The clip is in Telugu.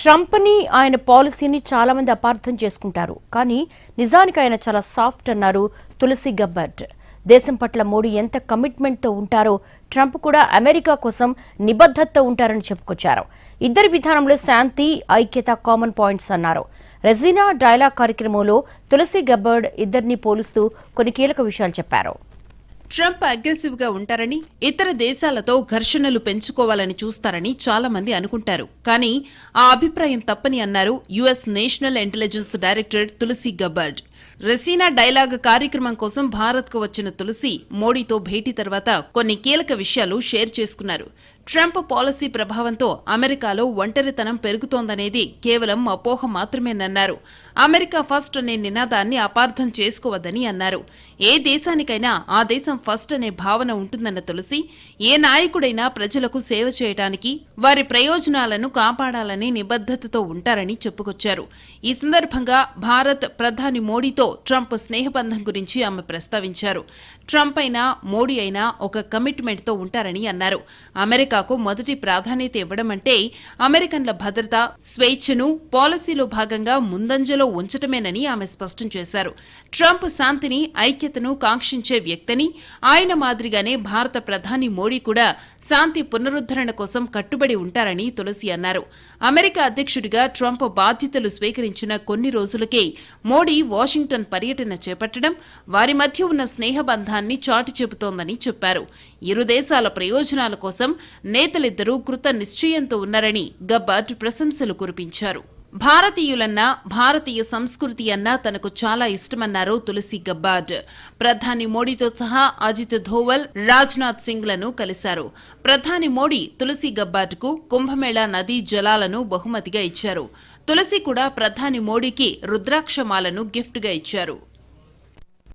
ట్రంప్ని ఆయన పాలసీని చాలా మంది అపార్థం చేసుకుంటారు. కానీ నిజానికి ఆయన చాలా సాఫ్ట్ అన్నారు తులసి గబ్బర్డ్. దేశం పట్ల మోడీ ఎంత కమిట్మెంట్తో ఉంటారో ట్రంప్ కూడా అమెరికా కోసం నిబద్ధతతో ఉంటారని చెప్పుకొచ్చారు. ఇద్దరి విధానంలో శాంతి, ఐక్యత కామన్ పాయింట్స్ అన్నారు. రెజీనా డైలాగ్ కార్యక్రమంలో తులసి గబ్బర్డ్ ఇద్దరిని పోలుస్తూ కొన్ని కీలక విషయాలు చెప్పారు. ట్రంప్ అగ్రెసివ్ గా ఉంటారని, ఇతర దేశాలతో ఘర్షణలు పెంచుకోవాలని చూస్తారని చాలా మంది అనుకుంటారు. కానీ ఆ అభిప్రాయం తప్పని అన్నారు US national intelligence director Tulsi గబ్బర్డ్. రెసీనా dialogue కార్యక్రమం కోసం భారత్కు వచ్చిన తులసి మోడీతో భేటీ తర్వాత కొన్ని కీలక విషయాలు షేర్ చేసుకున్నారు. ట్రంప్ పాలసీ ప్రభావంతో అమెరికాలో ఒంటరితనం పెరుగుతోందనేది కేవలం అపోహ మాత్రమేనన్నారు. అమెరికా ఫస్ట్ అనే నినాదాన్ని అపార్థం చేసుకోవద్దని అన్నారు. ఏ దేశానికైనా ఆ దేశం ఫస్ట్ అనే భావన ఉంటుందన్న తులసి, ఏ నాయకుడైనా ప్రజలకు సేవ చేయడానికి, వారి ప్రయోజనాలను కాపాడాలని నిబద్ధతతో ఉంటారని చెప్పుకొచ్చారు. ఈ సందర్భంగా భారత్ ప్రధాని మోడీతో ట్రంప్ స్నేహబంధం గురించి ఆమె ప్రస్తావించారు. ట్రంప్ అయినా మోడీ అయినా ఒక కమిట్మెంట్తో ఉంటారని అన్నారు. అమెరికాకు మొదటి ప్రాధాన్యత ఇవ్వడమంటే అమెరికన్ల భద్రత, స్వేచ్ఛను పాలసీలో భాగంగా ముందంజలో ఉంచటమేనని ఆమె స్పష్టం చేశారు. ట్రంప్ శాంతిని, ఐక్యతను కాంక్షించే వ్యక్తిని, ఆయన మాదిరిగానే భారత ప్రధాని మోడీ కూడా శాంతి పునరుద్ధరణ కోసం కట్టుబడి ఉంటారని తులసి అన్నారు. అమెరికా అధ్యక్షుడిగా ట్రంప్ బాధ్యతలు స్వీకరించిన కొన్ని రోజులకే మోడీ వాషింగ్టన్ పర్యటన చేపట్టడం వారి మధ్య ఉన్న స్నేహబంధాన్ని చాటి చెబుతోందని చెప్పారు. ఇరు దేశాల ప్రయోజనాల కోసం నేతలిద్దరూ కృత నిశ్చయంతో ఉన్నారని గబ్బర్డ్ ప్రశంసలు కురిపించారు. భారతీయులన్నా, భారతీయ సంస్కృతి అన్నా తనకు చాలా ఇష్టమన్నారు తులసి గబ్బర్డ్. ప్రధాని మోడీతో సహా అజిత్ ధోవల్, రాజ్నాథ్ సింగ్లను కలిశారు. ప్రధాని మోడీ తులసి గబ్బర్డ్కు కుంభమేళా నదీ జలాలను బహుమతిగా ఇచ్చారు. తులసి కూడా ప్రధాని మోడీకి రుద్రాక్షమాలను గిఫ్ట్గా ఇచ్చారు.